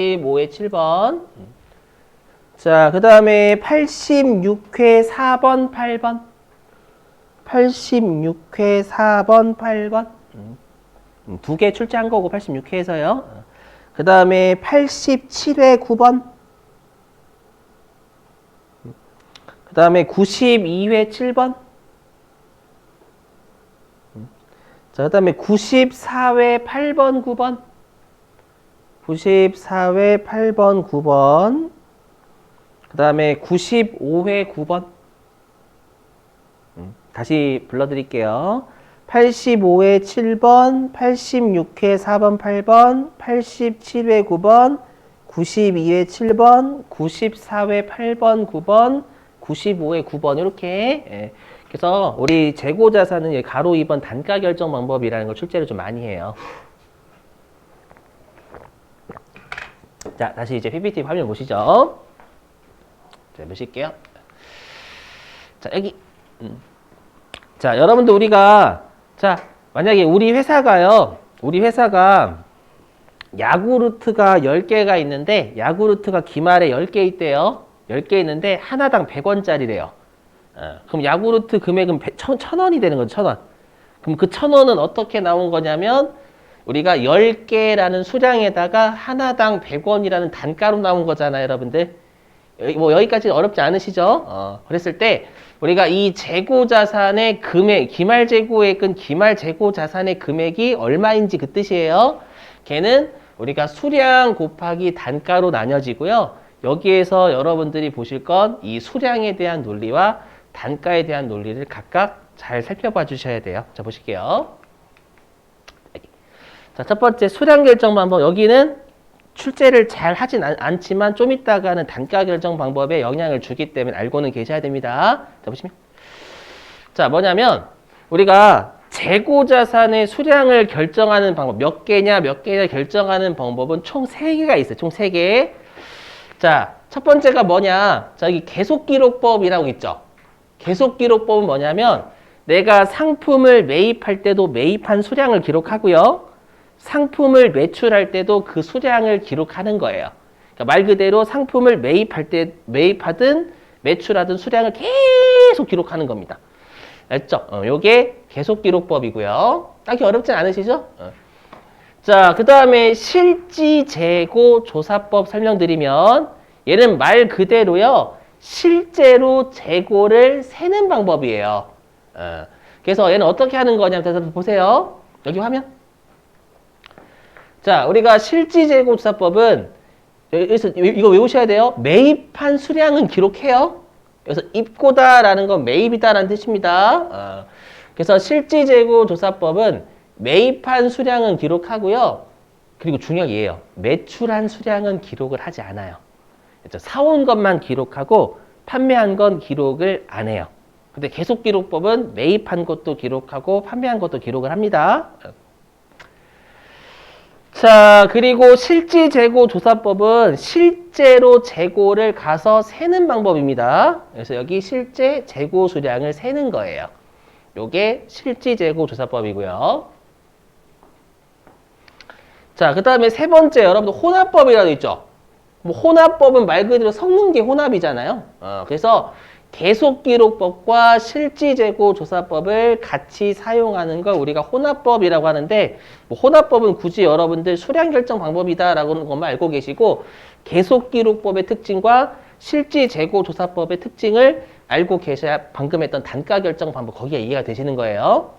5회 7번. 자, 그 다음에 86회 4번, 8번. 86회 4번, 8번. 두 개 출제한 거고 86회에서요. 그 다음에 87회 9번. 그 다음에 92회 7번. 자, 그 다음에 94회 8번, 9번. 94회 8번, 9번. 그 다음에 95회 9번. 다시 불러드릴게요. 85회 7번, 86회 4번, 8번, 87회 9번, 92회 7번, 94회 8번, 9번, 95회 9번 이렇게. 예. 그래서 우리 재고자산은 가로 2번 단가 결정 방법이라는 걸 출제를 좀 많이 해요. 자, 다시 이제 PPT 화면 보시죠. 자, 보실게요. 자, 여기. 자, 여러분들 우리가, 자, 만약에 우리 회사가 야구르트가 10개가 있는데, 야구르트가 기말에 10개 있대요. 10개 있는데, 하나당 100원짜리래요. 그럼 야구르트 금액은 1,000원이 되는 거죠, 1,000원. 그럼 그 1,000원은 어떻게 나온 거냐면, 우리가 10개라는 수량에다가 하나당 100원이라는 단가로 나온 거잖아요, 여러분들. 뭐 여기까지 어렵지 않으시죠? 그랬을 때 우리가 이 재고자산의 금액, 기말재고액은 기말재고자산의 금액이 얼마인지 그 뜻이에요. 걔는 우리가 수량 곱하기 단가로 나뉘어지고요. 여기에서 여러분들이 보실 건 이 수량에 대한 논리와 단가에 대한 논리를 각각 잘 살펴봐 주셔야 돼요. 자, 보실게요. 자, 첫 번째 수량 결정 방법. 여기는 출제를 잘 하진 않지만 좀 이따가는 단가 결정 방법에 영향을 주기 때문에 알고는 계셔야 됩니다. 자, 보시면. 자, 뭐냐면 우리가 재고자산의 수량을 결정하는 방법, 몇 개냐 결정하는 방법은 총 3개가 있어요. 총 3개. 자, 첫 번째가 뭐냐? 자, 여기 계속기록법이라고 있죠. 계속기록법은 뭐냐면 내가 상품을 매입할 때도 매입한 수량을 기록하고요. 상품을 매출할 때도 그 수량을 기록하는 거예요. 그러니까 말 그대로 상품을 매입하든 매출하든 수량을 계속 기록하는 겁니다. 알죠? 요게 계속기록법이고요. 딱히 어렵진 않으시죠? 자, 그 다음에 실지재고조사법 설명드리면 얘는 말 그대로요. 실제로 재고를 세는 방법이에요. 그래서 얘는 어떻게 하는 거냐면 보세요. 여기 화면. 자, 우리가 실지재고조사법은 여기서 이거 외우셔야 돼요. 매입한 수량은 기록해요. 그래서 입고다라는 건 매입이다라는 뜻입니다. 그래서 실지재고조사법은 매입한 수량은 기록하고요. 그리고 중요한 게 이에요. 매출한 수량은 기록을 하지 않아요. 그렇죠? 사온 것만 기록하고 판매한 건 기록을 안 해요. 근데 계속기록법은 매입한 것도 기록하고 판매한 것도 기록을 합니다. 자, 그리고 실지재고조사법은 실제로 재고를 가서 세는 방법입니다. 그래서 여기 실제 재고 수량을 세는 거예요. 요게 실지재고조사법이고요. 자, 그 다음에 세 번째, 여러분들 혼합법이라고 있죠. 뭐 혼합법은 말 그대로 섞는 게 혼합이잖아요. 그래서 계속기록법과 실지재고조사법을 같이 사용하는 걸 우리가 혼합법이라고 하는데, 뭐 혼합법은 굳이 여러분들 수량 결정 방법이다라고 하는 것만 알고 계시고, 계속기록법의 특징과 실지재고조사법의 특징을 알고 계셔야 방금 했던 단가 결정 방법 거기에 이해가 되시는 거예요.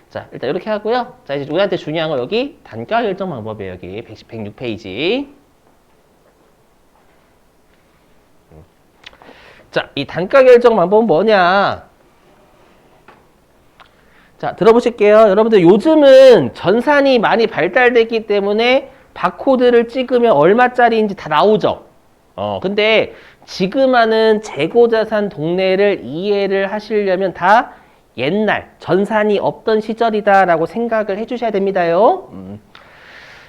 자, 일단 이렇게 하고요. 자, 이제 우리한테 중요한 건 여기 단가 결정 방법이에요. 여기 106페이지. 자, 이 단가 결정 방법은 뭐냐? 자, 들어보실게요. 여러분들 요즘은 전산이 많이 발달됐기 때문에 바코드를 찍으면 얼마짜리인지 다 나오죠. 근데 지금 하는 재고자산 동네를 이해를 하시려면 다 옛날, 전산이 없던 시절이다라고 생각을 해주셔야 됩니다요.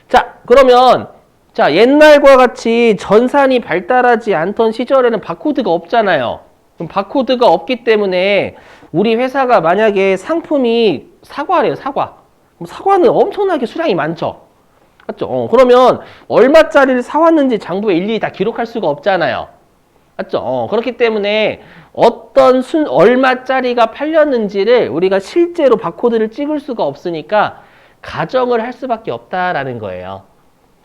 자, 그러면 자, 옛날과 같이 전산이 발달하지 않던 시절에는 바코드가 없잖아요. 그럼 바코드가 없기 때문에 우리 회사가 만약에 상품이 사과래요, 사과. 그럼 사과는 엄청나게 수량이 많죠. 맞죠? 그러면 얼마짜리를 사왔는지 장부에 일일이 다 기록할 수가 없잖아요. 맞죠? 그렇기 때문에 어떤 얼마짜리가 팔렸는지를 우리가 실제로 바코드를 찍을 수가 없으니까 가정을 할 수밖에 없다라는 거예요.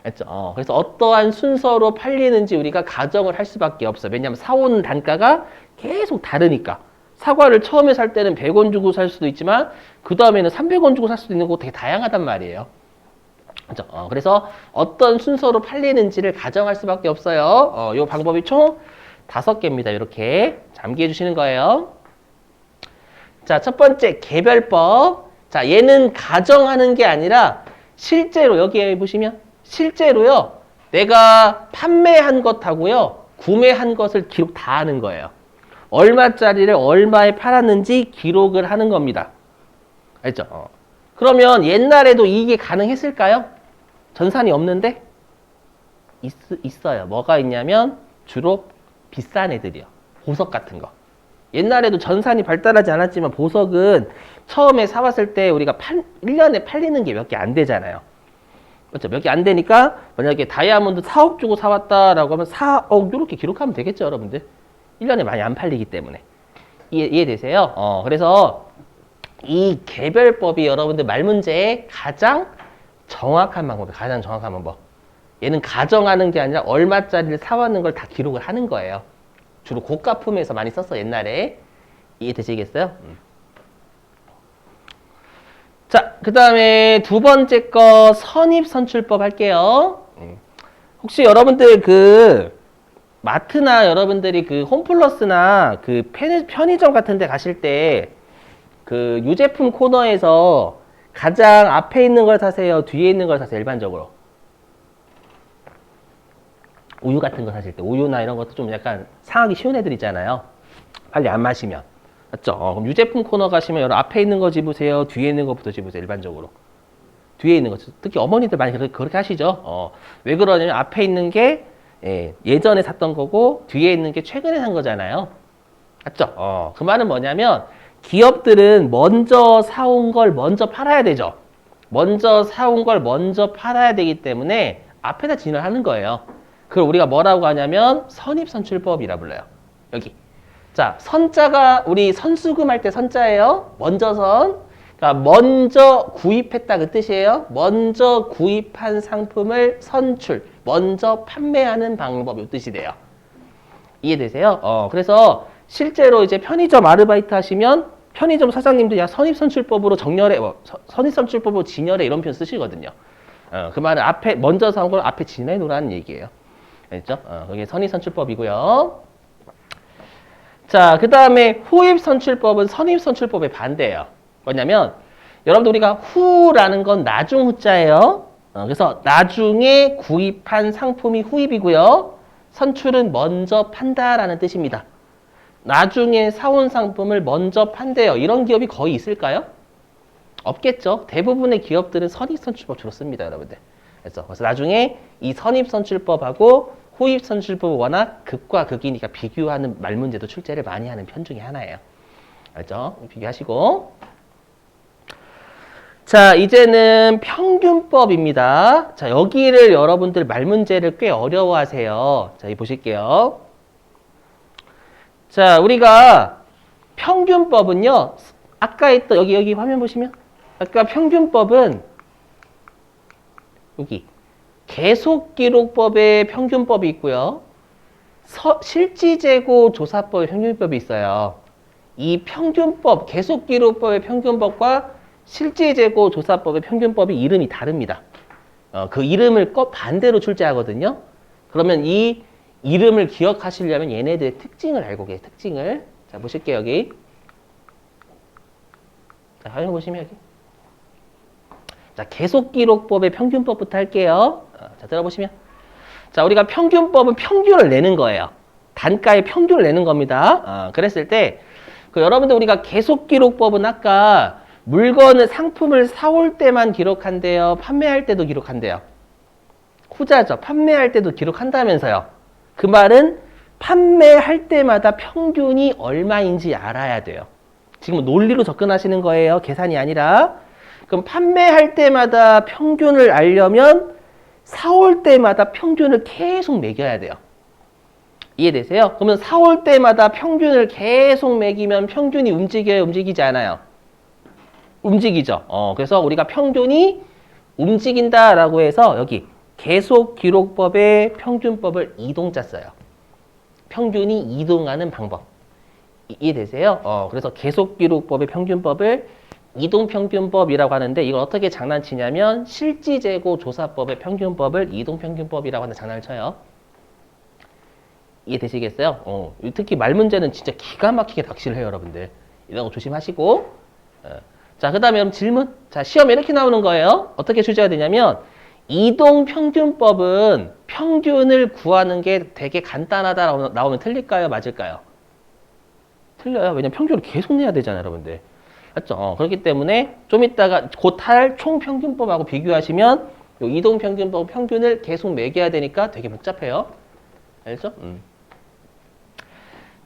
맞죠? 그래서 어떠한 순서로 팔리는지 우리가 가정을 할 수밖에 없어요. 왜냐하면 사온 단가가 계속 다르니까. 사과를 처음에 살 때는 100원 주고 살 수도 있지만 그 다음에는 300원 주고 살 수도 있는 거 되게 다양하단 말이에요. 그렇죠? 그래서 어떤 순서로 팔리는지를 가정할 수밖에 없어요. 이 방법이 총 5개입니다. 이렇게 암기해 주시는 거예요. 자, 첫 번째 개별법. 자, 얘는 가정하는 게 아니라 실제로 여기에 보시면 실제로요. 내가 판매한 것하고요. 구매한 것을 기록 다 하는 거예요. 얼마짜리를 얼마에 팔았는지 기록을 하는 겁니다. 알죠? 그러면 옛날에도 이게 가능했을까요? 전산이 없는데? 있어요. 뭐가 있냐면 주로 비싼 애들이요. 보석 같은 거. 옛날에도 전산이 발달하지 않았지만 보석은 처음에 사왔을 때 우리가 1년에 팔리는 게 몇 개 안 되잖아요. 그렇죠? 몇 개 안 되니까 만약에 다이아몬드 4억 주고 사왔다라고 하면 4억 이렇게 기록하면 되겠죠, 여러분들? 1년에 많이 안 팔리기 때문에. 이해되세요? 그래서 이 개별법이 여러분들 말 문제의 가장 정확한 방법이에요. 가장 정확한 방법. 얘는 가정하는 게 아니라 얼마짜리를 사왔는 걸 다 기록을 하는 거예요. 주로 고가품에서 많이 썼어, 옛날에. 이해되시겠어요? 자, 그 다음에 두 번째 거 선입선출법 할게요. 혹시 여러분들 마트나 여러분들이 홈플러스나 편의점 같은 데 가실 때 유제품 코너에서 가장 앞에 있는 걸 사세요? 뒤에 있는 걸 사세요? 일반적으로. 우유 같은 거 사실 때 우유나 이런 것도 좀 약간 상하기 쉬운 애들 있잖아요. 빨리 안 마시면. 맞죠? 그럼 유제품 코너 가시면 여러분 앞에 있는 거 집으세요? 뒤에 있는 것부터 집으세요? 일반적으로. 뒤에 있는 거. 특히 어머니들 많이 그렇게 하시죠. 왜 그러냐면 앞에 있는 게 예전에 샀던 거고 뒤에 있는 게 최근에 산 거잖아요. 맞죠? 그 말은 뭐냐면 기업들은 먼저 사온 걸 먼저 팔아야 되죠. 먼저 사온 걸 먼저 팔아야 되기 때문에 앞에다 진열을 하는 거예요. 그걸 우리가 뭐라고 하냐면 선입선출법이라 불러요. 여기. 자, 선자가 우리 선수금 할 때 선자예요. 먼저 선. 그러니까 먼저 구입했다 그 뜻이에요. 먼저 구입한 상품을 선출, 먼저 판매하는 방법이 뜻이 돼요. 이해되세요? 그래서 실제로 이제 편의점 아르바이트 하시면 편의점 사장님도 야 선입선출법으로 정렬해, 선입선출법으로 진열해 이런 표현 쓰시거든요. 그 말은 앞에 먼저 사온 걸 앞에 진열해 놓으라는 얘기예요. 알죠? 그게 선입선출법이고요. 자, 그 다음에 후입선출법은 선입선출법의 반대예요. 뭐냐면 여러분들 우리가 후라는 건 나중 후자예요. 그래서 나중에 구입한 상품이 후입이고요. 선출은 먼저 판다라는 뜻입니다. 나중에 사온 상품을 먼저 판대요. 이런 기업이 거의 있을까요? 없겠죠. 대부분의 기업들은 선입선출법 주로 씁니다, 여러분들. 그래서 나중에 이 선입선출법하고 후입선출법은 워낙 극과 극이니까 비교하는 말문제도 출제를 많이 하는 편 중에 하나예요. 알죠? 비교하시고. 자, 이제는 평균법입니다. 자, 여기를 여러분들 말문제를 꽤 어려워하세요. 자, 이 보실게요. 자, 우리가 평균법은요. 아까 했던 여기 화면 보시면 아까 평균법은 여기 계속기록법의 평균법이 있고요. 실지재고 조사법의 평균법이 있어요. 이 평균법, 계속기록법의 평균법과 실지재고 조사법의 평균법이 이름이 다릅니다. 그 이름을 반대로 출제하거든요. 그러면 이 이름을 기억하시려면 얘네들의 특징을 알고 계세요. 특징을. 자, 보실게요, 여기. 자, 화면 보시면 여기. 자, 계속기록법의 평균법부터 할게요. 자, 들어보시면. 자, 우리가 평균법은 평균을 내는 거예요. 단가의 평균을 내는 겁니다. 그랬을 때, 여러분들 우리가 계속기록법은 아까 물건을, 상품을 사올 때만 기록한대요. 판매할 때도 기록한대요. 후자죠. 판매할 때도 기록한다면서요. 그 말은 판매할 때마다 평균이 얼마인지 알아야 돼요. 지금 논리로 접근하시는 거예요. 계산이 아니라. 그럼 판매할 때마다 평균을 알려면 4월 때마다 평균을 계속 매겨야 돼요. 이해되세요? 그러면 4월 때마다 평균을 계속 매기면 평균이 움직여요? 움직이지 않아요? 움직이죠. 그래서 우리가 평균이 움직인다라고 해서 여기 계속 기록법의 평균법을 이동자 써요. 평균이 이동하는 방법. 이해되세요? 그래서 계속 기록법의 평균법을 이동평균법이라고 하는데 이걸 어떻게 장난치냐면 실지재고조사법의 평균법을 이동평균법이라고 하는 장난을 쳐요. 이해되시겠어요? 특히 말 문제는 진짜 기가 막히게 닥치를 해요, 여러분들. 이런 거 조심하시고. 자, 그 다음에 질문. 자, 시험에 이렇게 나오는 거예요. 어떻게 출제가 되냐면 이동평균법은 평균을 구하는 게 되게 간단하다 나오면 틀릴까요? 맞을까요? 틀려요. 왜냐면 평균을 계속 내야 되잖아요, 여러분들. 맞죠? 그렇기 때문에 좀 이따가 곧 할 총평균법하고 비교하시면 요 이동평균법 평균을 계속 매겨야 되니까 되게 복잡해요. 알죠?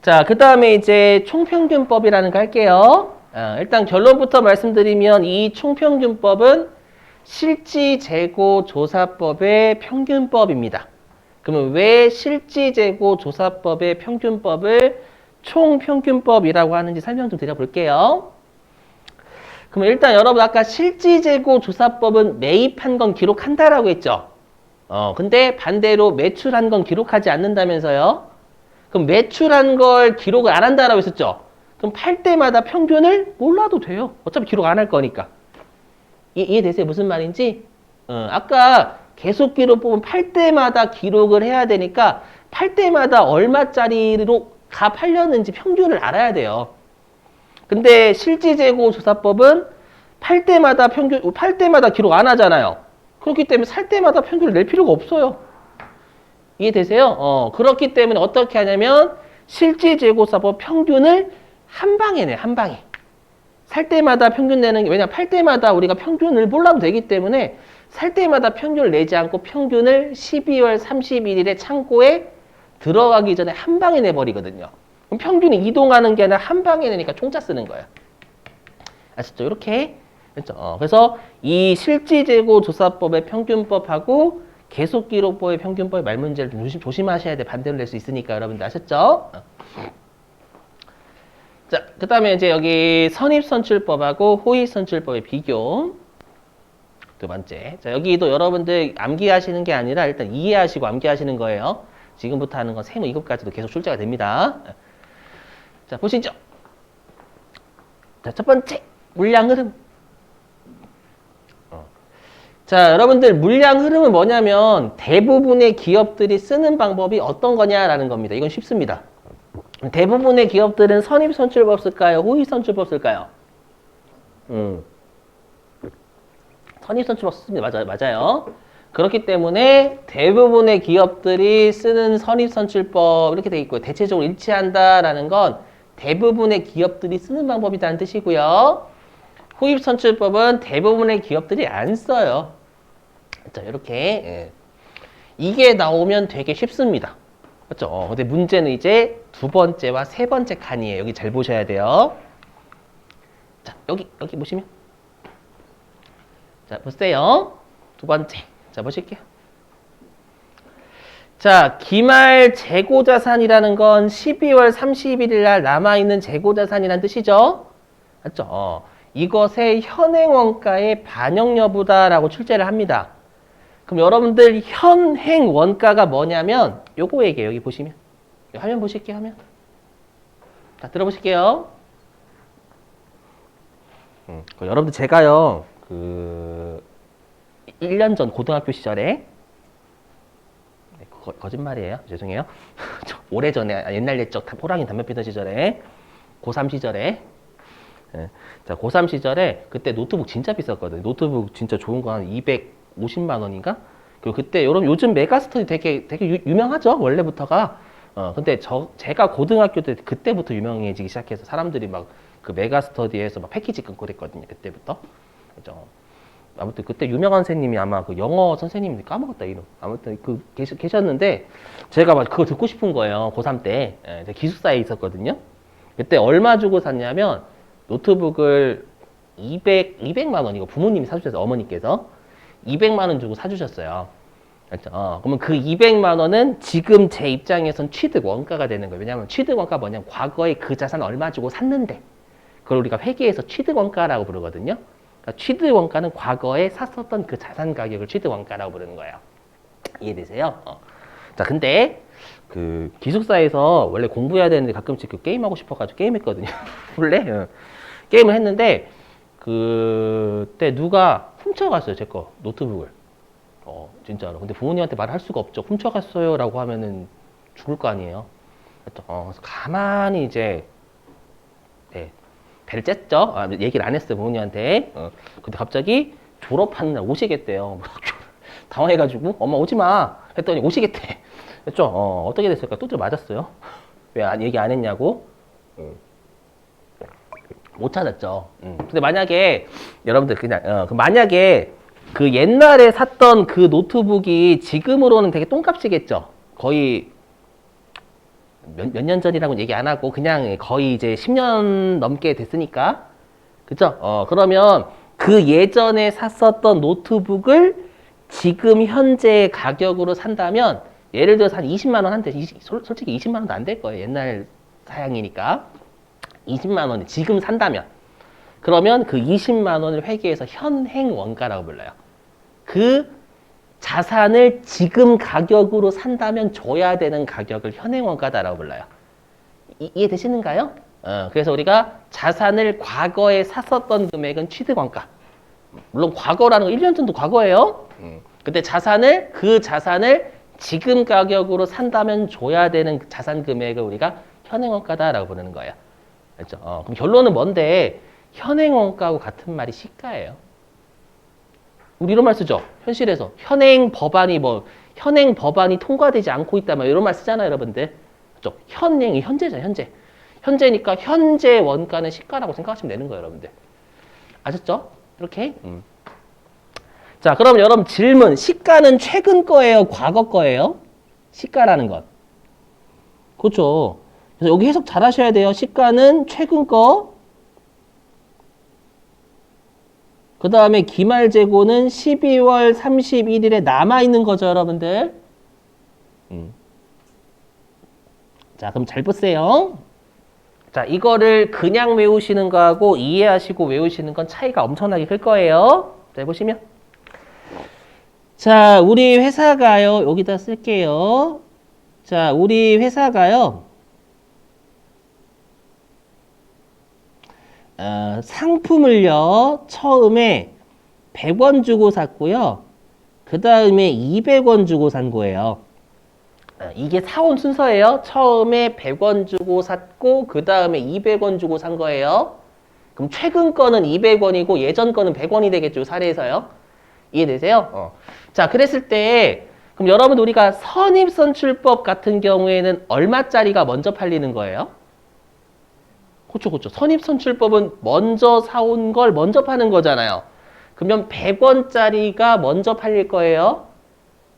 자, 그 다음에 이제 총평균법이라는 거 할게요. 일단 결론부터 말씀드리면 이 총평균법은 실지재고조사법의 평균법입니다. 그러면 왜 실지재고조사법의 평균법을 총평균법이라고 하는지 설명 좀 드려볼게요. 그러면 일단 여러분 아까 실지재고조사법은 매입한 건 기록한다라고 했죠. 근데 반대로 매출한 건 기록하지 않는다면서요. 그럼 매출한 걸 기록을 안 한다라고 했었죠. 그럼 팔 때마다 평균을 몰라도 돼요. 어차피 기록 안 할 거니까. 이해되세요? 무슨 말인지? 아까 계속 기록 보면 팔 때마다 기록을 해야 되니까 팔 때마다 얼마짜리로 가 팔렸는지 평균을 알아야 돼요. 근데 실지재고조사법은 팔 때마다 기록 안 하잖아요. 그렇기 때문에 살 때마다 평균을 낼 필요가 없어요. 이해되세요? 그렇기 때문에 어떻게 하냐면 실지재고조사법 평균을 한 방에 내, 한 방에. 살 때마다 평균 내는 게, 왜냐면 팔 때마다 우리가 평균을 몰라도 되기 때문에 살 때마다 평균을 내지 않고 평균을 12월 31일에 창고에 들어가기 전에 한 방에 내버리거든요. 그럼 평균이 이동하는 게 아니라 한 방에 내니까 총자 쓰는 거예요. 아시죠? 이렇게. 그렇죠? 그래서 이 실지재고조사법의 평균법하고 계속기록법의 평균법의 말문제를 조심하셔야 돼. 반대로 낼 수 있으니까 여러분들 아셨죠? 자, 그 다음에 이제 여기 선입선출법하고 호의선출법의 비교. 두 번째. 자, 여기도 여러분들 암기하시는 게 아니라 일단 이해하시고 암기하시는 거예요. 지금부터 하는 건 세무 2급까지도 계속 출제가 됩니다. 자, 보시죠. 자, 첫 번째. 물량 흐름. 자, 여러분들 물량 흐름은 뭐냐면 대부분의 기업들이 쓰는 방법이 어떤 거냐라는 겁니다. 이건 쉽습니다. 대부분의 기업들은 선입선출법 쓸까요? 호의선출법 쓸까요? 선입선출법 씁니다. 맞아요. 그렇기 때문에 대부분의 기업들이 쓰는 선입선출법 이렇게 돼 있고요. 대체적으로 일치한다라는 건 대부분의 기업들이 쓰는 방법이라는 뜻이고요. 호입선출법은 대부분의 기업들이 안 써요. 자, 이렇게 이게 나오면 되게 쉽습니다. 그렇죠? 근데 문제는 이제 두 번째와 세 번째 칸이에요. 여기 잘 보셔야 돼요. 자, 여기 보시면. 자, 보세요. 두 번째. 자, 보실게요. 자, 기말 재고자산이라는 건 12월 31일 날 남아있는 재고자산이라는 뜻이죠. 맞죠? 이것의 현행원가의 반영 여부다라고 출제를 합니다. 그럼 여러분들 현행 원가가 뭐냐면 요거 얘기해요. 여기 보시면. 화면 보실게요. 화면. 자, 들어보실게요. 여러분들 제가요. 1년 전 고등학교 시절에 거짓말이에요. 죄송해요. 오래전에 옛날 옛적 호랑이 담배 피던 시절에 고3 시절에 자, 고3 시절에 그때 노트북 진짜 비쌌거든요. 노트북 진짜 좋은 거 한 250만 원인가? 그리고 그때 요즘 메가스터디 되게 유명하죠. 원래부터가. 근데 제가 고등학교 때 그때부터 유명해지기 시작해서 사람들이 막 그 메가스터디에서 막 패키지 끊고 그랬거든요. 그때부터. 그죠? 아무튼 그때 유명한 선생님이 아마 그 영어 선생님인데 까먹었다 이름. 아무튼 계셨는데 제가 막 그거 듣고 싶은 거예요. 고3 때. 기숙사에 있었거든요. 그때 얼마 주고 샀냐면 노트북을 200만 원이고 부모님이 사주셨어요. 어머니께서 200만 원 주고 사주셨어요. 그렇죠? 그러면 그 200만 원은 지금 제 입장에선 취득 원가가 되는 거예요. 왜냐하면 취득 원가 뭐냐면 과거에 그 자산 얼마 주고 샀는데 그걸 우리가 회계에서 취득 원가라고 부르거든요. 그러니까 취득 원가는 과거에 샀었던 그 자산 가격을 취득 원가라고 부르는 거예요. 이해되세요? 자, 근데 그 기숙사에서 원래 공부해야 되는데 가끔씩 그 게임하고 싶어가지고 게임했거든요. 원래 게임을 했는데 그때 누가 훔쳐갔어요, 제 거 노트북을. 진짜로. 근데 부모님한테 말할 수가 없죠. 훔쳐갔어요 라고 하면은 죽을 거 아니에요. 그래서 가만히 이제 네, 배를 쬐죠. 얘기를 안 했어요, 부모님한테. 근데 갑자기 졸업하는 날 오시겠대요. 당황해가지고 엄마 오지 마 했더니 오시겠대. 했죠. 어떻게 됐을까? 두드려 맞았어요. 왜 얘기 안 했냐고? 못 찾았죠. 근데 만약에 여러분들 그냥 만약에 그 옛날에 샀던 그 노트북이 지금으로는 되게 똥값이겠죠. 거의 몇 년 전이라고는 얘기 안 하고 그냥 거의 이제 10년 넘게 됐으니까. 그죠? 그러면 그 예전에 샀었던 노트북을 지금 현재 가격으로 산다면 예를 들어서 한 20만 원 한대. 솔직히 20만 원도 안 될 거예요. 옛날 사양이니까. 20만 원이 지금 산다면. 그러면 그 20만 원을 회계해서 현행 원가라고 불러요. 그 자산을 지금 가격으로 산다면 줘야 되는 가격을 현행 원가다라고 불러요. 이해되시는가요? 그래서 우리가 자산을 과거에 샀었던 금액은 취득 원가. 물론 과거라는 건 1년 전도 과거예요. 근데 그 자산을 지금 가격으로 산다면 줘야 되는 자산 금액을 우리가 현행 원가다라고 부르는 거예요. 그렇죠? 그럼 결론은 뭔데? 현행 원가하고 같은 말이 시가예요. 우리 이런 말 쓰죠. 현실에서 현행 법안이 통과되지 않고 있다 뭐 이런 말 쓰잖아요, 여러분들. 그렇죠? 현행이 현재잖아요, 현재. 현재니까 현재 원가는 시가라고 생각하시면 되는 거예요, 여러분들. 아셨죠? 이렇게. 자, 그럼 여러분 질문. 시가는 최근 거예요, 과거 거예요? 시가라는 것. 그렇죠. 그래서 여기 해석 잘 하셔야 돼요. 시가는 최근 거. 그 다음에 기말재고는 12월 31일에 남아있는 거죠, 여러분들. 자, 그럼 잘 보세요. 자, 이거를 그냥 외우시는 거하고 이해하시고 외우시는 건 차이가 엄청나게 클 거예요. 자, 보시면. 자, 우리 회사가요. 여기다 쓸게요. 자, 우리 회사가요. 상품을요. 처음에 100원 주고 샀고요. 그 다음에 200원 주고 산 거예요. 이게 사온 순서예요. 처음에 100원 주고 샀고 그 다음에 200원 주고 산 거예요. 그럼 최근 거는 200원이고 예전 거는 100원이 되겠죠. 사례에서요. 이해되세요? 자, 그랬을 때 그럼 여러분 우리가 선입선출법 같은 경우에는 얼마짜리가 먼저 팔리는 거예요? 그렇죠. 선입선출법은 먼저 사온 걸 먼저 파는 거잖아요. 그러면 100원짜리가 먼저 팔릴 거예요.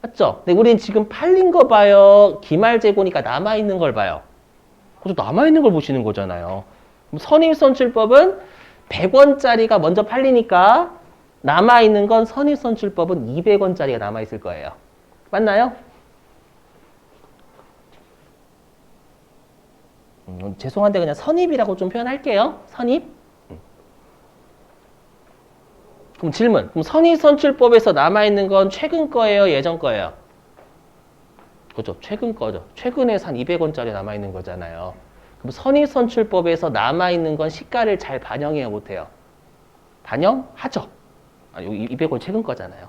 맞죠? 근데 우린 지금 팔린 거 봐요. 기말재고니까 남아있는 걸 봐요. 그래서 남아있는 걸 보시는 거잖아요. 그럼 선입선출법은 100원짜리가 먼저 팔리니까 남아있는 건 선입선출법은 200원짜리가 남아있을 거예요. 맞나요? 죄송한데 그냥 선입이라고 좀 표현할게요. 선입. 그럼 질문. 그럼 선입선출법에서 남아있는 건 최근 거예요? 예전 거예요? 그죠? 최근 거죠. 최근에 산 200원짜리 남아있는 거잖아요. 그럼 선입선출법에서 남아있는 건 시가를 잘 반영해요? 못해요? 반영하죠. 여기 200원 최근 거잖아요.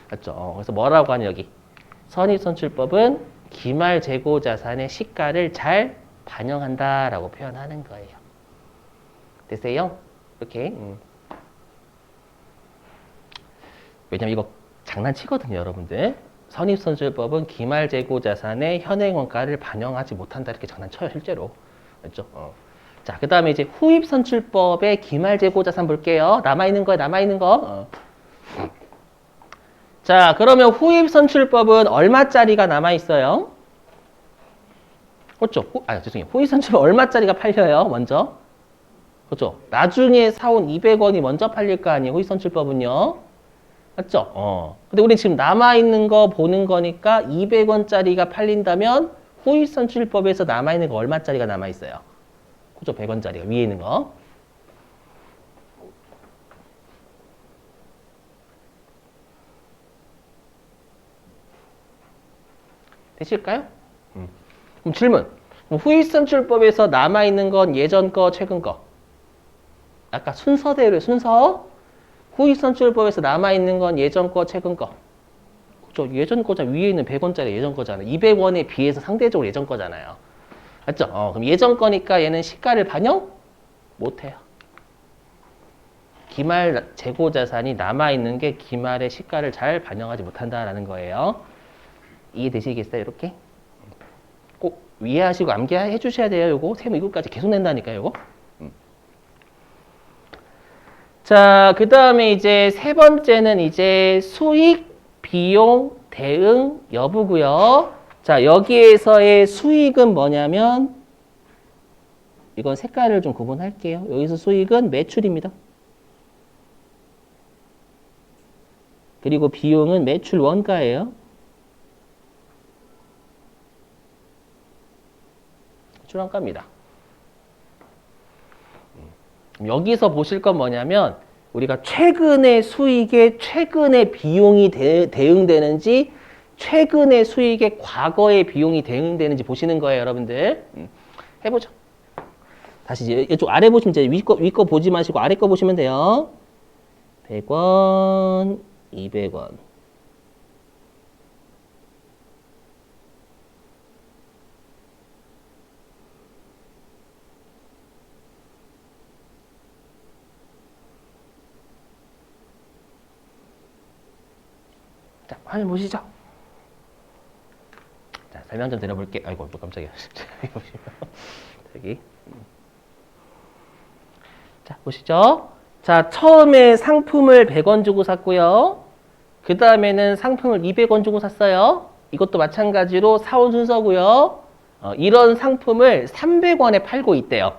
맞죠? 그래서 뭐라고 하냐 여기. 선입선출법은 기말재고자산의 시가를 잘 반영한다라고 표현하는 거예요. 됐어요? 이렇게. 왜냐면 이거 장난치거든요, 여러분들. 선입선출법은 기말재고자산의 현행원가를 반영하지 못한다 이렇게 장난쳐요, 실제로. 맞죠? 자, 그 다음에 이제 후입선출법의 기말재고자산 볼게요. 남아있는 거에 남아있는 거. 자, 그러면 후입선출법은 얼마짜리가 남아있어요? 그렇죠. 죄송해요. 후입선출법 얼마짜리가 팔려요, 먼저? 그렇죠. 나중에 사온 200원이 먼저 팔릴 거 아니에요, 후입선출법은요. 맞죠? 근데 우리 지금 남아있는 거 보는 거니까 200원짜리가 팔린다면 후입선출법에서 남아있는 거 얼마짜리가 남아있어요? 그죠? 100원짜리가 위에 있는 거. 되실까요? 그럼 질문. 후입선출법에서 남아있는 건 예전 거, 최근 거. 아까 순서대로 순서. 후입선출법에서 남아있는 건 예전 거, 최근 거. 그죠? 예전 거잖아. 위에 있는 100원짜리 예전 거잖아요. 200원에 비해서 상대적으로 예전 거잖아요. 맞죠? 그럼 예전 거니까 얘는 시가를 반영 못해요. 기말 재고 자산이 남아있는 게 기말의 시가를 잘 반영하지 못한다라는 거예요. 이해되시겠어요? 이렇게? 꼭 이해하시고 암기해 주셔야 돼요. 요거 세무 이거까지 계속 낸다니까요. 요거. 자, 그 다음에 이제 세 번째는 이제 수익, 비용, 대응 여부고요. 자, 여기에서의 수익은 뭐냐면 이건 색깔을 좀 구분할게요. 여기서 수익은 매출입니다. 그리고 비용은 매출 원가예요. 매출 원가입니다. 여기서 보실 건 뭐냐면 우리가 최근의 수익에 최근의 비용이 대응되는지 최근의 수익에 과거의 비용이 대응되는지 보시는 거예요, 여러분들. 해보죠. 다시 이제 이쪽 아래 보시면 이제 위 거 보지 마시고 아래 거 보시면 돼요. 100원, 200원. 자, 화면 보시죠. 자, 설명 좀 드려볼게요. 아이고, 또 깜짝이야. 여기 보시면. 여기. 자, 보시죠. 자, 처음에 상품을 100원 주고 샀고요. 그 다음에는 상품을 200원 주고 샀어요. 이것도 마찬가지로 사온 순서고요. 이런 상품을 300원에 팔고 있대요.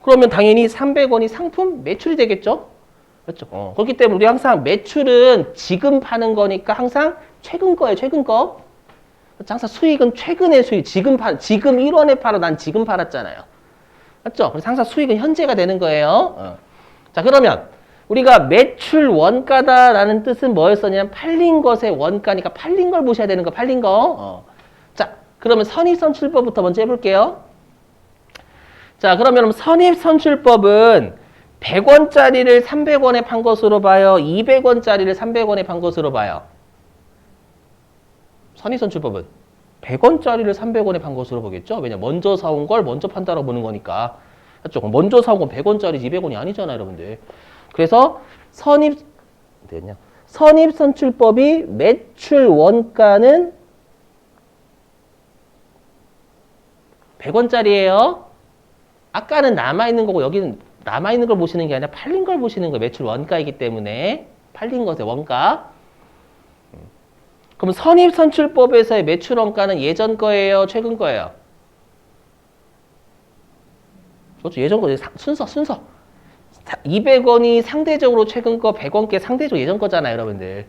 그러면 당연히 300원이 상품 매출이 되겠죠? 그렇죠. 그렇기 때문에 우리 항상 매출은 지금 파는 거니까 항상 최근 거예요, 최근 거. 항상 수익은 최근의 수익, 지금 1원에 팔아, 난 지금 팔았잖아요. 맞죠? 그래서 항상 수익은 현재가 되는 거예요. 자, 그러면 우리가 매출 원가다라는 뜻은 뭐였었냐면 팔린 것의 원가니까 팔린 걸 보셔야 되는 거, 팔린 거. 자, 그러면 선입선출법부터 먼저 해볼게요. 자, 그러면 선입선출법은 100원짜리를 300원에 판 것으로 봐요? 200원짜리를 300원에 판 것으로 봐요? 선입선출법은 100원짜리를 300원에 판 것으로 보겠죠? 왜냐 먼저 사온 걸 먼저 판다라고 보는 거니까. 맞죠? 먼저 사온 건 100원짜리 200원이 아니잖아요, 여러분들. 그래서 선입선출법이 매출 원가는 100원짜리예요. 아까는 남아있는 거고 여기는 남아있는 걸 보시는 게 아니라 팔린 걸 보시는 거예요. 매출 원가이기 때문에 팔린 것의 원가. 그럼 선입선출법에서의 매출 원가는 예전 거예요? 최근 거예요? 그렇죠. 예전 거 순서. 200원이 상대적으로 최근 거, 100원께 상대적으로 예전 거잖아요, 여러분들.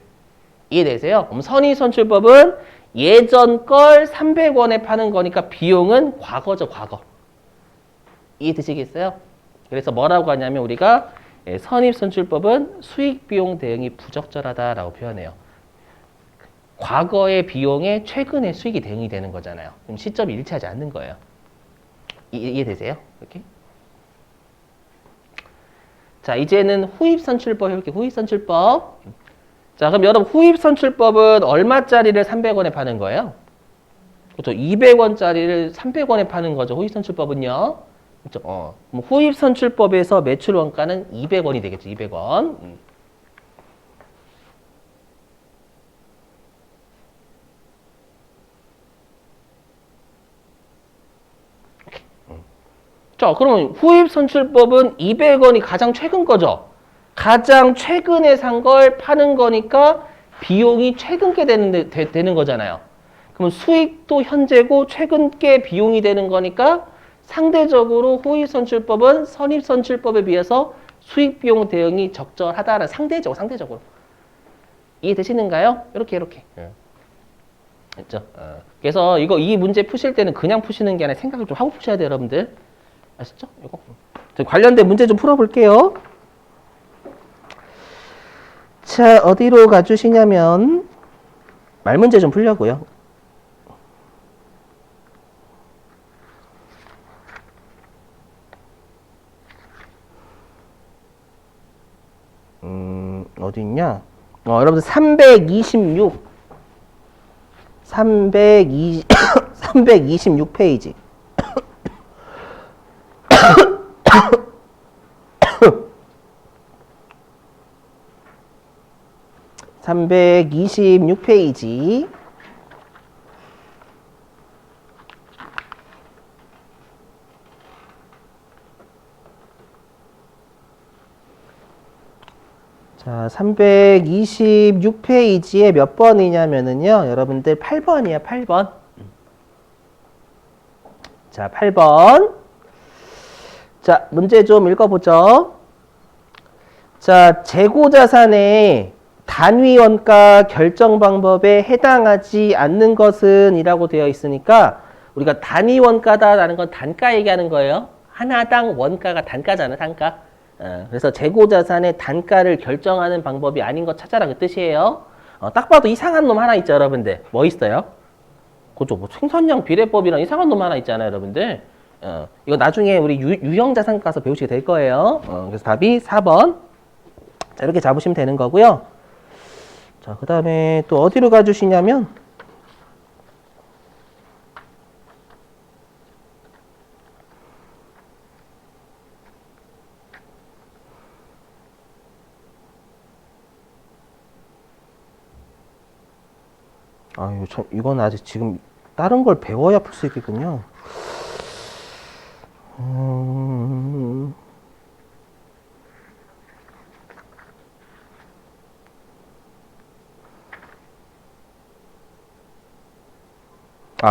이해되세요? 그럼 선입선출법은 예전 걸 300원에 파는 거니까 비용은 과거죠, 과거. 이해되시겠어요? 그래서 뭐라고 하냐면 우리가 선입선출법은 수익비용 대응이 부적절하다라고 표현해요. 과거의 비용에 최근의 수익이 대응이 되는 거잖아요. 그럼 시점이 일치하지 않는 거예요. 이해되세요? 이렇게? 자, 이제는 후입선출법 해볼게요. 후입선출법. 자, 그럼 여러분 후입선출법은 얼마짜리를 300원에 파는 거예요? 그렇죠. 200원짜리를 300원에 파는 거죠. 후입선출법은요. 그렇죠. 그럼 후입선출법에서 매출 원가는 200원이 되겠죠. 200원. 자, 그러면 후입선출법은 200원이 가장 최근 거죠. 가장 최근에 산 걸 파는 거니까 비용이 최근 게 되는 거잖아요. 그럼 수익도 현재고 최근 게 비용이 되는 거니까 상대적으로 후입선출법은 선입선출법에 비해서 수익비용 대응이 적절하다는 상대적으로. 이해되시는가요? 이렇게. 됐죠? 그래서 이 문제 푸실 때는 그냥 푸시는 게 아니라 생각을 좀 하고 푸셔야 돼요, 여러분들. 아시죠? 이거. 관련된 문제 좀 풀어볼게요. 자, 어디로 가주시냐면 말 문제 좀 풀려고요. 어디 있냐? 여러분들 326페이지. 326페이지. 자, 326페이지에 몇 번이냐면은요, 여러분들 8번이에요, 8번. 자, 8번. 자, 문제 좀 읽어보죠. 자, 재고자산의 단위 원가 결정 방법에 해당하지 않는 것은 이라고 되어 있으니까 우리가 단위 원가다라는 건 단가 얘기하는 거예요. 하나당 원가가 단가잖아, 단가. 그래서 재고자산의 단가를 결정하는 방법이 아닌 것 찾아라 그 뜻이에요. 딱 봐도 이상한 놈 하나 있죠, 여러분들. 뭐 있어요? 그죠? 뭐 생산량 비례법이랑 이상한 놈 하나 있잖아요, 여러분들. 이거 나중에 우리 유형자산 가서 배우시게 될 거예요. 그래서 답이 4번. 자, 이렇게 잡으시면 되는 거고요. 자, 그 다음에 또 어디로 가주시냐면 아유, 참, 이건 아직 지금 다른 걸 배워야 풀 수 있겠군요.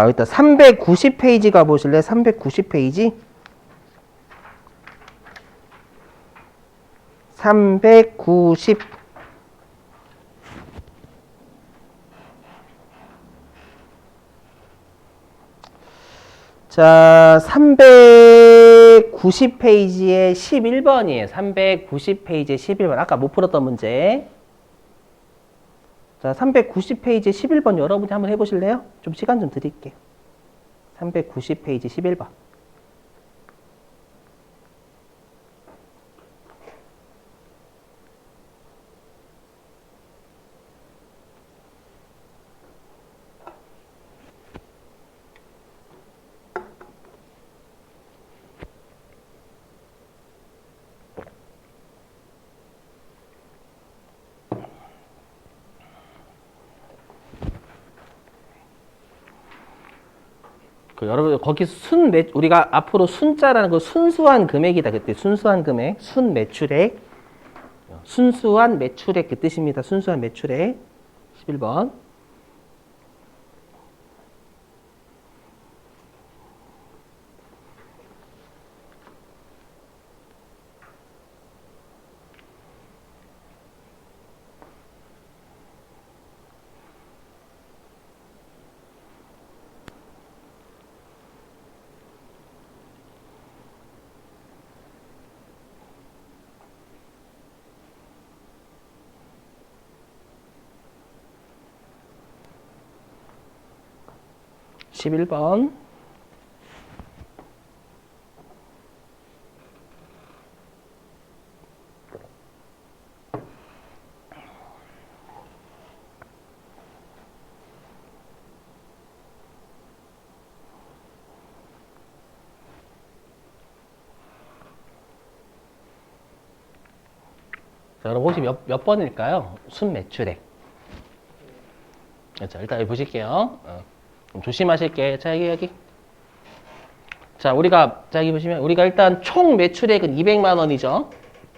일단 390페이지 가보실래요? 390페이지. 390. 자, 390페이지에 11번이에요. 390페이지에 11번. 아까 못 풀었던 문제. 자, 390페이지 11번 여러분이 한번 해보실래요? 좀 시간 좀 드릴게요. 390페이지 11번. 여러분 거기 우리가 앞으로 순자라는 거 순수한 금액이다 그때 순수한 금액 순매출액 순수한 매출액 그 뜻입니다. 순수한 매출액 11번. 자, 여러분 혹시 몇 번일까요? 순매출액. 자, 일단 여기 보실게요. 조심하실게. 자, 여기. 자, 여기 보시면, 우리가 일단 총 매출액은 200만 원이죠.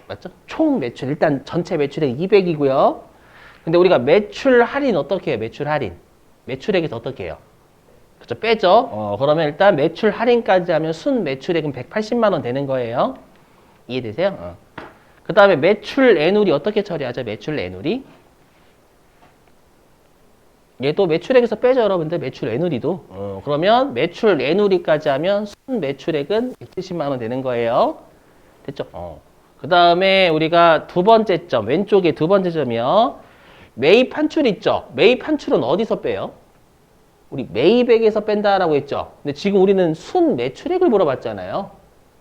맞죠? 총 매출. 일단 전체 매출액 200이고요. 근데 우리가 매출 할인 어떻게 해요? 매출 할인. 매출액에서 어떻게 해요? 그죠? 빼죠? 그러면 일단 매출 할인까지 하면 순 매출액은 180만 원 되는 거예요. 이해되세요? 그 다음에 매출 애누리 어떻게 처리하죠? 매출 애누리. 얘도 매출액에서 빼죠, 여러분들. 매출 애누리도. 그러면 매출 애누리까지 하면 순 매출액은 170만 원 되는 거예요. 됐죠? 그 다음에 우리가 두 번째 점, 왼쪽에 두 번째 점이요. 매입 환출 있죠? 매입 환출은 어디서 빼요? 우리 매입액에서 뺀다라고 했죠? 근데 지금 우리는 순 매출액을 물어봤잖아요.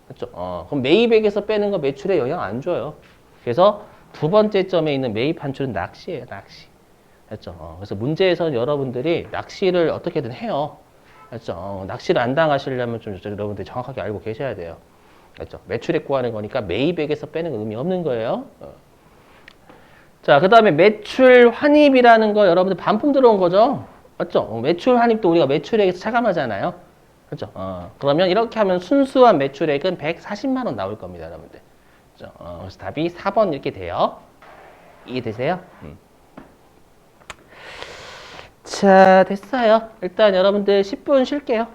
그렇죠? 그럼 매입액에서 빼는 거 매출에 영향 안 줘요. 그래서 두 번째 점에 있는 매입 환출은 낚시예요, 낚시. 그렇죠? 그래서 문제에서는 여러분들이 낚시를 어떻게든 해요. 그렇죠? 낚시를 안 당하시려면 좀 여러분들이 정확하게 알고 계셔야 돼요. 그렇죠? 매출액 구하는 거니까 매입액에서 빼는 건 의미 없는 거예요. 자, 그 다음에 매출 환입이라는 거 여러분들 반품 들어온 거죠? 맞죠? 매출 환입도 우리가 매출액에서 차감하잖아요. 그렇죠? 그러면 이렇게 하면 순수한 매출액은 140만 원 나올 겁니다, 여러분들. 그렇죠? 그래서 답이 4번 이렇게 돼요. 이해되세요? 자, 됐어요. 일단 여러분들 10분 쉴게요.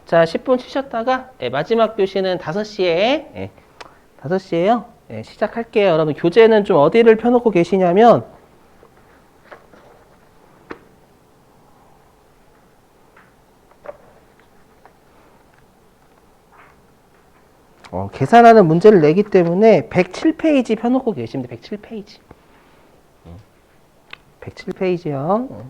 자, 10분 쉬셨다가 마지막 교시는 5시에 5시에요. 시작할게요. 여러분 교재는 좀 어디를 펴놓고 계시냐면 계산하는 문제를 내기 때문에 107페이지 펴놓고 계십니다. 107페이지. 107페이지요.